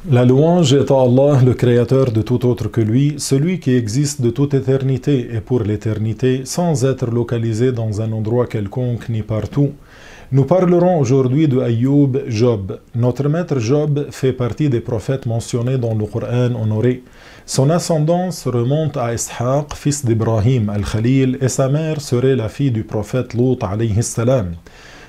La louange est à Allah, le Créateur de tout autre que lui, celui qui existe de toute éternité et pour l'éternité, sans être localisé dans un endroit quelconque ni partout. Nous parlerons aujourd'hui de Ayoub, Job. Notre maître Job fait partie des prophètes mentionnés dans le Coran honoré. Son ascendance remonte à Ishaq, fils d'Ibrahim al-Khalil, et sa mère serait la fille du prophète Lut alayhi salam.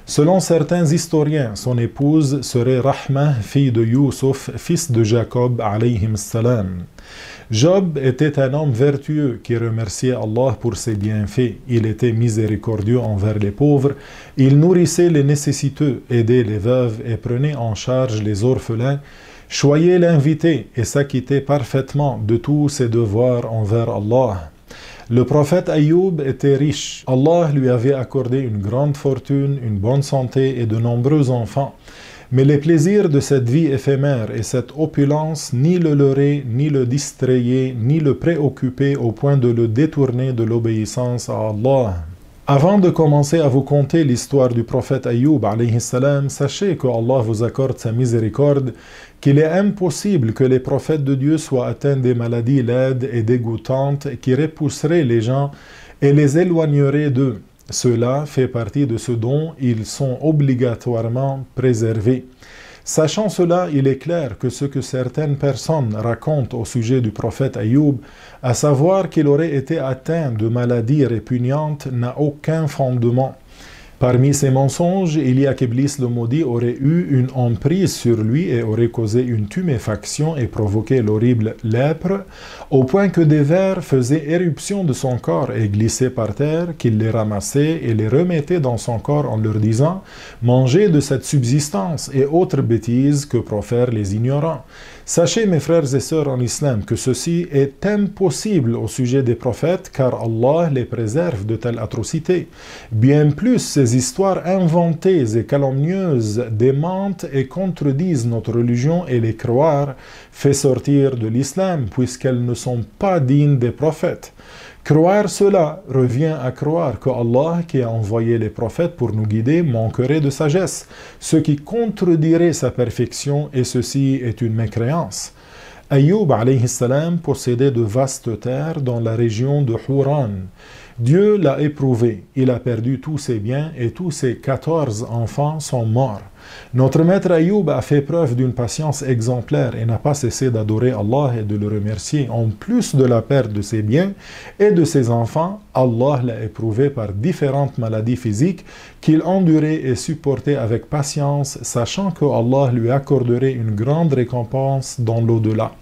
Selon certains historiens, son épouse serait Rahma, fille de Youssouf, fils de Jacob alayhi salam. Job était un homme vertueux qui remerciait Allah pour ses bienfaits. Il était miséricordieux envers les pauvres, il nourrissait les nécessiteux, aidait les veuves et prenait en charge les orphelins, choyait l'invité et s'acquittait parfaitement de tous ses devoirs envers Allah. Le prophète Ayoub était riche. Allah lui avait accordé une grande fortune, une bonne santé et de nombreux enfants. Mais les plaisirs de cette vie éphémère et cette opulence ni le leurraient, ni le distrayaient, ni le préoccupaient au point de le détourner de l'obéissance à Allah. Avant de commencer à vous conter l'histoire du prophète Ayoub, alayhi salam, sachez que Allah vous accorde sa miséricorde, qu'il est impossible que les prophètes de Dieu soient atteints des maladies laides et dégoûtantes qui repousseraient les gens et les éloigneraient d'eux. Cela fait partie de ce dont ils sont obligatoirement préservés. Sachant cela, il est clair que ce que certaines personnes racontent au sujet du prophète Ayoub, à savoir qu'il aurait été atteint de maladies répugnantes, n'a aucun fondement. Parmi ces mensonges, il y a qu'Iblis le maudit aurait eu une emprise sur lui et aurait causé une tuméfaction et provoqué l'horrible lèpre, au point que des vers faisaient éruption de son corps et glissaient par terre, qu'il les ramassait et les remettait dans son corps en leur disant « Mangez de cette subsistance » et autres bêtises que profèrent les ignorants. Sachez, mes frères et sœurs en islam, que ceci est impossible au sujet des prophètes, car Allah les préserve de telles atrocités. Bien plus, ces histoires inventées et calomnieuses démentent et contredisent notre religion et les croire fait sortir de l'islam, puisqu'elles ne sont pas dignes des prophètes. Croire cela revient à croire que Allah, qui a envoyé les prophètes pour nous guider, manquerait de sagesse, ce qui contredirait sa perfection, et ceci est une mécréance. Ayoub alayhi salam possédait de vastes terres dans la région de Houran. Dieu l'a éprouvé, il a perdu tous ses biens et tous ses 14 enfants sont morts. Notre maître Ayoub a fait preuve d'une patience exemplaire et n'a pas cessé d'adorer Allah et de le remercier. En plus de la perte de ses biens et de ses enfants, Allah l'a éprouvé par différentes maladies physiques qu'il endurait et supportait avec patience, sachant que Allah lui accorderait une grande récompense dans l'au-delà.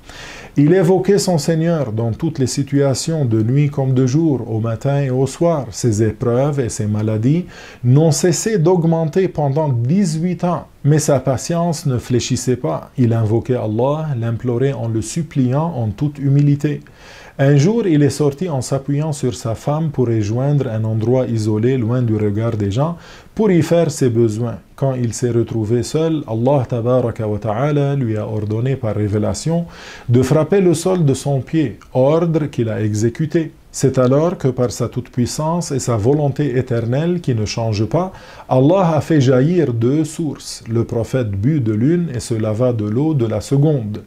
Il évoquait son Seigneur dans toutes les situations, de nuit comme de jour, au matin et au soir. Ses épreuves et ses maladies n'ont cessé d'augmenter pendant 18 ans. Mais sa patience ne fléchissait pas. Il invoquait Allah, l'implorait en le suppliant en toute humilité. Un jour, il est sorti en s'appuyant sur sa femme pour rejoindre un endroit isolé, loin du regard des gens, pour y faire ses besoins. Quand il s'est retrouvé seul, Allah tabaraka wa ta'ala lui a ordonné par révélation de frapper le sol de son pied, ordre qu'il a exécuté. C'est alors que par sa toute-puissance et sa volonté éternelle qui ne change pas, Allah a fait jaillir 2 sources. Le prophète but de l'une et se lava de l'eau de la seconde.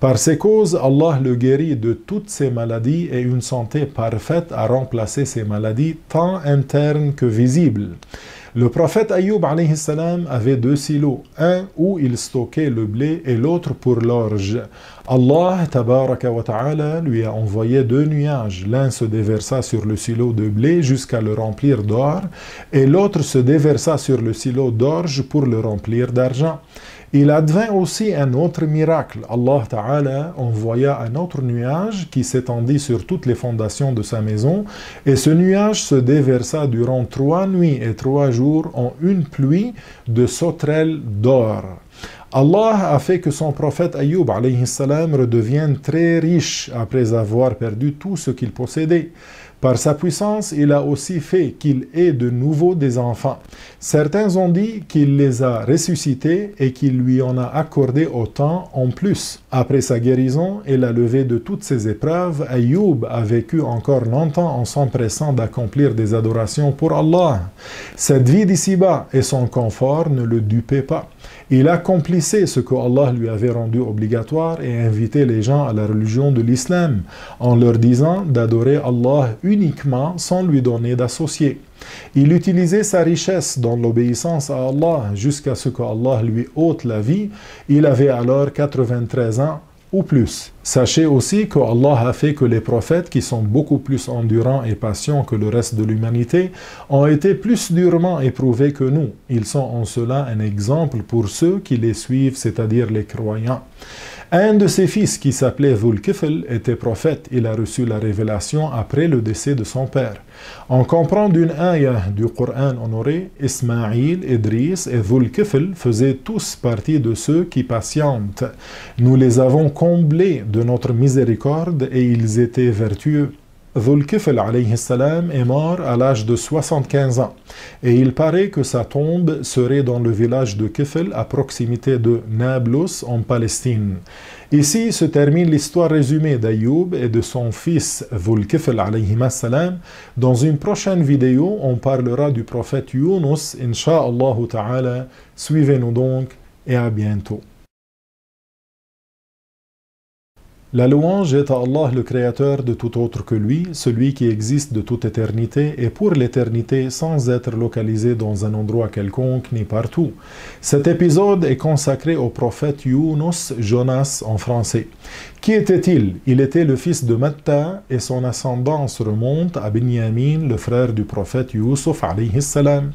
Par ces causes, Allah le guérit de toutes ses maladies et une santé parfaite a remplacé ces maladies tant internes que visibles. Le prophète Ayoub alayhi salam avait 2 silos, un où il stockait le blé et l'autre pour l'orge. Allah tabaraka wa ta'ala lui a envoyé 2 nuages. L'un se déversa sur le silo de blé jusqu'à le remplir d'or et l'autre se déversa sur le silo d'orge pour le remplir d'argent. Il advint aussi un autre miracle. Allah Ta'ala envoya un autre nuage qui s'étendit sur toutes les fondations de sa maison, et ce nuage se déversa durant 3 nuits et 3 jours en une pluie de sauterelles d'or. Allah a fait que son prophète Ayoub alayhi salam redevienne très riche après avoir perdu tout ce qu'il possédait. Par sa puissance, il a aussi fait qu'il ait de nouveau des enfants. Certains ont dit qu'il les a ressuscités et qu'il lui en a accordé autant en plus. Après sa guérison et la levée de toutes ses épreuves, Ayoub a vécu encore longtemps en s'empressant d'accomplir des adorations pour Allah. Cette vie d'ici-bas et son confort ne le dupaient pas. Il accomplissait ce que Allah lui avait rendu obligatoire et invitait les gens à la religion de l'islam en leur disant d'adorer Allah uniquement sans lui donner d'associés. Il utilisait sa richesse dans l'obéissance à Allah jusqu'à ce que Allah lui ôte la vie. Il avait alors 93 ans ou plus. Sachez aussi que Allah a fait que les prophètes, qui sont beaucoup plus endurants et patients que le reste de l'humanité, ont été plus durement éprouvés que nous. Ils sont en cela un exemple pour ceux qui les suivent, c'est-à-dire les croyants. Un de ses fils, qui s'appelait Dhul-Kifl, était prophète. Il a reçu la révélation après le décès de son père. On comprend d'une ayah du Coran honoré, Ismaïl, Idris et Dhul-Kifl faisaient tous partie de ceux qui patientent. Nous les avons comblés de notre miséricorde et ils étaient vertueux. Dhul-Kifl alayhi salam est mort à l'âge de 75 ans et il paraît que sa tombe serait dans le village de Kifl à proximité de Nablus en Palestine. Ici se termine l'histoire résumée d'Ayoub et de son fils Dhul-Kifl alayhi salam. Dans une prochaine vidéo, on parlera du prophète Yunus, incha'Allah ta'ala. Suivez-nous donc et à bientôt. La louange est à Allah, le Créateur de tout autre que lui, celui qui existe de toute éternité et pour l'éternité sans être localisé dans un endroit quelconque ni partout. Cet épisode est consacré au prophète Yunus, Jonas en français. Qui était-il? Il était le fils de Matta et son ascendance remonte à Binyamin, le frère du prophète Yusuf alayhi salam.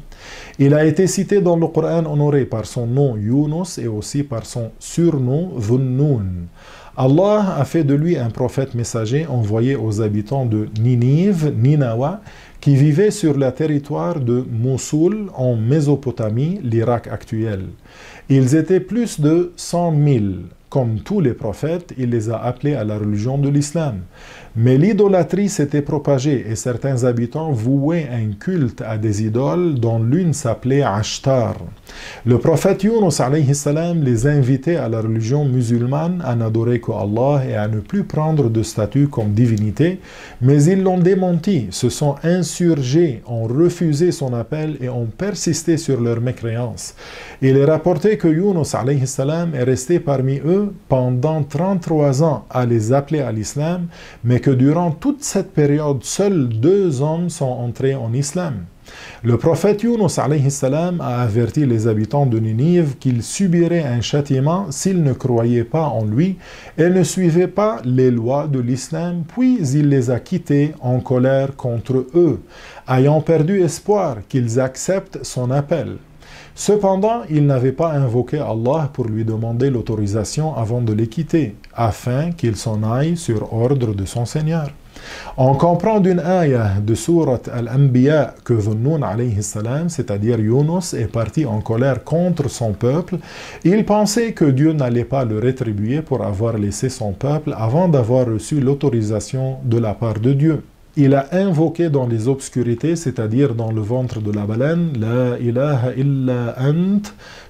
Il a été cité dans le Coran honoré par son nom Yunus et aussi par son surnom Dhunnun. Allah a fait de lui un prophète messager envoyé aux habitants de Ninive, Ninawa, qui vivaient sur le territoire de Mossoul en Mésopotamie, l'Irak actuel. Ils étaient plus de 100 000. Comme tous les prophètes, il les a appelés à la religion de l'islam. Mais l'idolâtrie s'était propagée et certains habitants vouaient un culte à des idoles dont l'une s'appelait Ashtar. Le prophète Yunus alayhi salam les invitait à la religion musulmane à n'adorer qu'Allah et à ne plus prendre de statut comme divinité, mais ils l'ont démenti, se sont insurgés, ont refusé son appel et ont persisté sur leur mécréance. Il est rapporté que Yunus alayhi salam est resté parmi eux pendant 33 ans à les appeler à l'islam, mais que durant toute cette période, seuls 2 hommes sont entrés en islam. Le prophète Yunus alayhi salam a averti les habitants de Ninive qu'ils subiraient un châtiment s'ils ne croyaient pas en lui et ne suivaient pas les lois de l'islam, puis il les a quittés en colère contre eux, ayant perdu espoir qu'ils acceptent son appel. Cependant, il n'avait pas invoqué Allah pour lui demander l'autorisation avant de les quitter, afin qu'il s'en aille sur ordre de son Seigneur. On comprend d'une ayah de Surat Al-Anbiya que Dhunnun alayhi salam, c'est-à-dire Yunus, est parti en colère contre son peuple. Il pensait que Dieu n'allait pas le rétribuer pour avoir laissé son peuple avant d'avoir reçu l'autorisation de la part de Dieu. Il a invoqué dans les obscurités, c'est-à-dire dans le ventre de la baleine, La ilaha illa ant,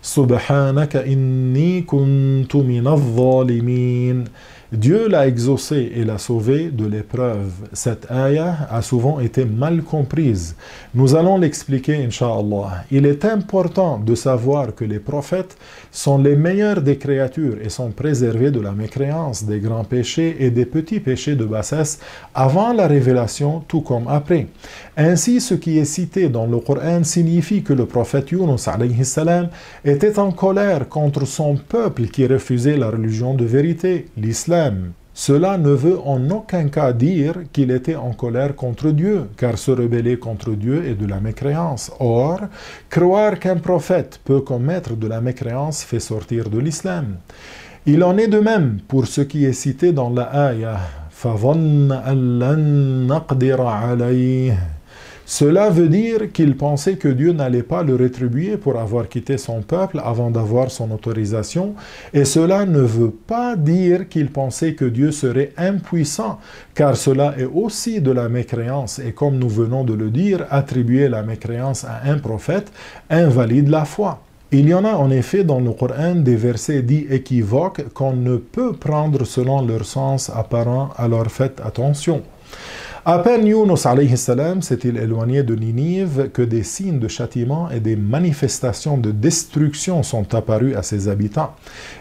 subhanaka inni kuntu minadh dhalimin. Dieu l'a exaucé et l'a sauvé de l'épreuve. Cette ayah a souvent été mal comprise. Nous allons l'expliquer, incha'Allah. Il est important de savoir que les prophètes sont les meilleurs des créatures et sont préservés de la mécréance, des grands péchés et des petits péchés de bassesse avant la révélation, tout comme après. Ainsi, ce qui est cité dans le Coran signifie que le prophète Yunus alayhi salam était en colère contre son peuple qui refusait la religion de vérité, l'islam. Cela ne veut en aucun cas dire qu'il était en colère contre Dieu, car se rebeller contre Dieu est de la mécréance. Or, croire qu'un prophète peut commettre de la mécréance fait sortir de l'islam. Il en est de même pour ce qui est cité dans la ayah « فَظَنَّ أَن لَّن نَقْدِرَ عَلَيْهِ » Cela veut dire qu'il pensait que Dieu n'allait pas le rétribuer pour avoir quitté son peuple avant d'avoir son autorisation, et cela ne veut pas dire qu'il pensait que Dieu serait impuissant, car cela est aussi de la mécréance, et comme nous venons de le dire, attribuer la mécréance à un prophète invalide la foi. Il y en a en effet dans le Coran des versets dits équivoques qu'on ne peut prendre selon leur sens apparent, alors faites attention. À peine Yunus alayhi salam s'est-il éloigné de Ninive que des signes de châtiment et des manifestations de destruction sont apparus à ses habitants.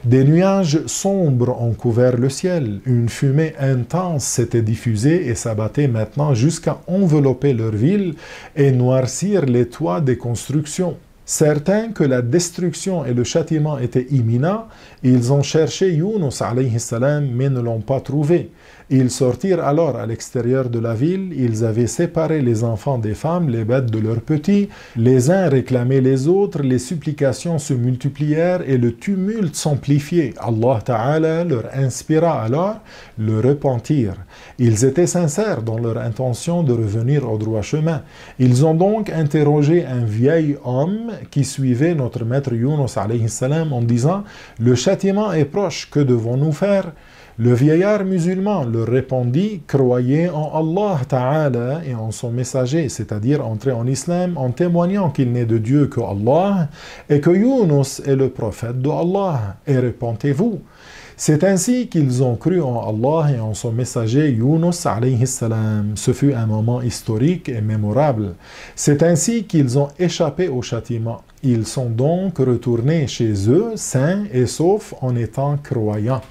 Des nuages sombres ont couvert le ciel, une fumée intense s'était diffusée et s'abattait maintenant jusqu'à envelopper leur ville et noircir les toits des constructions. Certains que la destruction et le châtiment étaient imminents, ils ont cherché Yunus alayhi salam mais ne l'ont pas trouvé. Ils sortirent alors à l'extérieur de la ville, ils avaient séparé les enfants des femmes, les bêtes de leurs petits, les uns réclamaient les autres, les supplications se multiplièrent et le tumulte s'amplifiait. Allah Ta'ala leur inspira alors le repentir. Ils étaient sincères dans leur intention de revenir au droit chemin. Ils ont donc interrogé un vieil homme qui suivait notre maître Yunus alayhi salam en disant « Le châtiment est proche, que devons-nous faire ?» Le vieillard musulman leur répondit « Croyez en Allah Ta'ala et en son messager, c'est-à-dire entrez en islam en témoignant qu'il n'est de Dieu que Allah et que Yunus est le prophète de Allah, et repentez-vous. » C'est ainsi qu'ils ont cru en Allah et en son messager Yunus alayhi salam. Ce fut un moment historique et mémorable. C'est ainsi qu'ils ont échappé au châtiment. Ils sont donc retournés chez eux, sains et saufs, en étant croyants.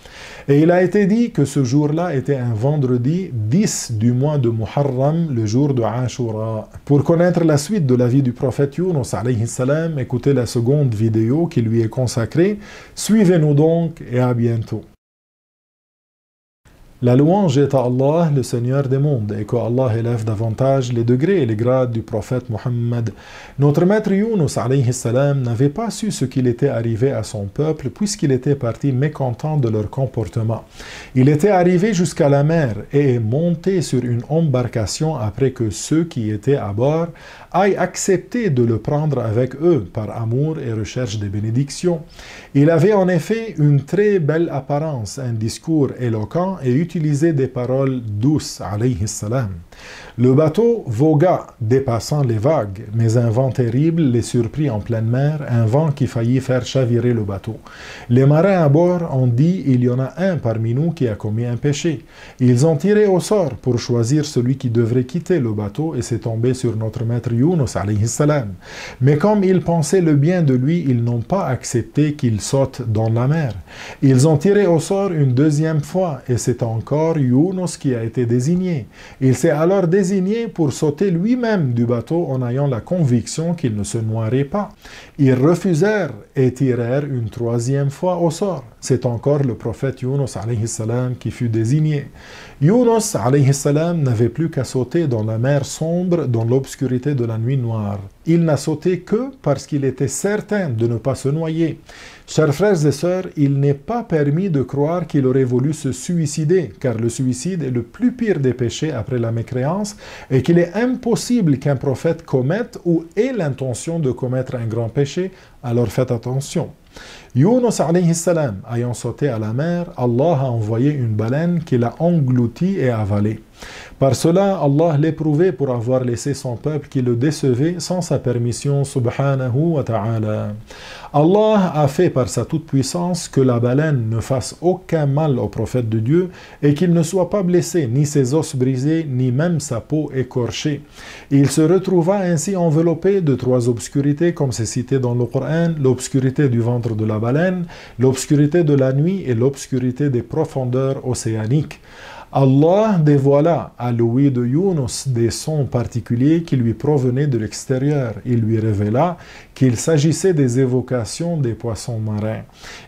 Et il a été dit que ce jour-là était un vendredi 10 du mois de Muharram, le jour de Ashura. Pour connaître la suite de la vie du prophète Yunus alayhi salam, écoutez la seconde vidéo qui lui est consacrée. Suivez-nous donc et à bientôt. La louange est à Allah, le Seigneur des mondes, et que Allah élève davantage les degrés et les grades du prophète Muhammad. Notre maître Yunus alayhi salam n'avait pas su ce qu'il était arrivé à son peuple puisqu'il était parti mécontent de leur comportement. Il était arrivé jusqu'à la mer et est monté sur une embarcation après que ceux qui étaient à bord aient accepté de le prendre avec eux par amour et recherche des bénédictions. Il avait en effet une très belle apparence, un discours éloquent et utilisait des paroles douces, alayhi salam. Le bateau vogua, dépassant les vagues, mais un vent terrible les surprit en pleine mer, un vent qui faillit faire chavirer le bateau. Les marins à bord ont dit « Il y en a un parmi nous qui a commis un péché ». Ils ont tiré au sort pour choisir celui qui devrait quitter le bateau et c'est tombé sur notre maître Yunus alayhi salam. Mais comme ils pensaient le bien de lui, ils n'ont pas accepté qu'il saute dans la mer. Ils ont tiré au sort une deuxième fois et c'est encore Yunus qui a été désigné. Il s'est alors désigné pour sauter lui-même du bateau en ayant la conviction qu'il ne se noierait pas. Ils refusèrent et tirèrent une troisième fois au sort. C'est encore le prophète Yunus alayhi salam qui fut désigné. Yunus alayhi salam n'avait plus qu'à sauter dans la mer sombre, dans l'obscurité de la nuit noire. Il n'a sauté que parce qu'il était certain de ne pas se noyer. Chers frères et sœurs, il n'est pas permis de croire qu'il aurait voulu se suicider, car le suicide est le plus pire des péchés après la mécréance, et qu'il est impossible qu'un prophète commette ou ait l'intention de commettre un grand péché, alors faites attention. Yunus alayhi salam, ayant sauté à la mer, Allah a envoyé une baleine qui l'a englouti et avalé. Par cela, Allah l'éprouvait pour avoir laissé son peuple qui le décevait sans sa permission, subhanahu wa ta'ala. Allah a fait par sa toute-puissance que la baleine ne fasse aucun mal au prophète de Dieu et qu'il ne soit pas blessé, ni ses os brisés, ni même sa peau écorchée. Il se retrouva ainsi enveloppé de trois obscurités, comme c'est cité dans le Coran, l'obscurité du ventre de la baleine, l'obscurité de la nuit et l'obscurité des profondeurs océaniques. Allah dévoila à l'ouïe de Yunus des sons particuliers qui lui provenaient de l'extérieur. Il lui révéla qu'il s'agissait des évocations des poissons marins.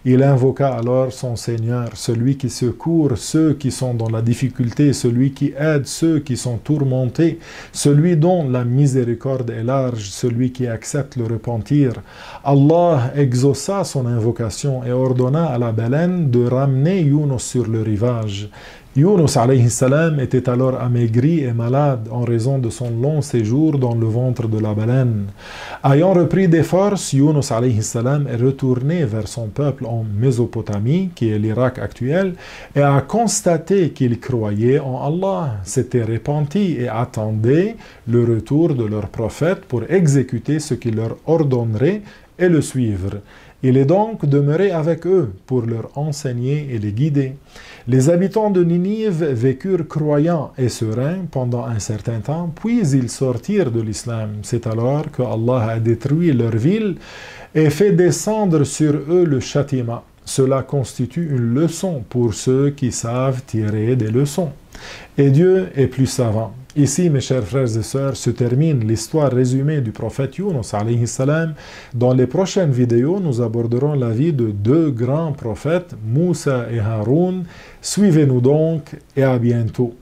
Il invoqua alors son Seigneur, celui qui secourt ceux qui sont dans la difficulté, celui qui aide ceux qui sont tourmentés, celui dont la miséricorde est large, celui qui accepte le repentir. Allah exauça son invocation et ordonna à la baleine de ramener Yunus sur le rivage. Yunus alayhi salam était alors amaigri et malade en raison de son long séjour dans le ventre de la baleine. Ayant repris des forces, Yunus alayhi salam est retourné vers son peuple en Mésopotamie, qui est l'Irak actuel, et a constaté qu'il croyait en Allah, s'était repenti et attendait le retour de leur prophète pour exécuter ce qu'il leur ordonnerait et le suivre. Il est donc demeuré avec eux pour leur enseigner et les guider. Les habitants de Ninive vécurent croyants et sereins pendant un certain temps, puis ils sortirent de l'islam. C'est alors que Allah a détruit leur ville et fait descendre sur eux le châtiment. Cela constitue une leçon pour ceux qui savent tirer des leçons. Et Dieu est plus savant. Ici, mes chers frères et sœurs, se termine l'histoire résumée du prophète Yunus alayhi salam. Dans les prochaines vidéos, nous aborderons la vie de deux grands prophètes, Moussa et Haroun. Suivez-nous donc et à bientôt.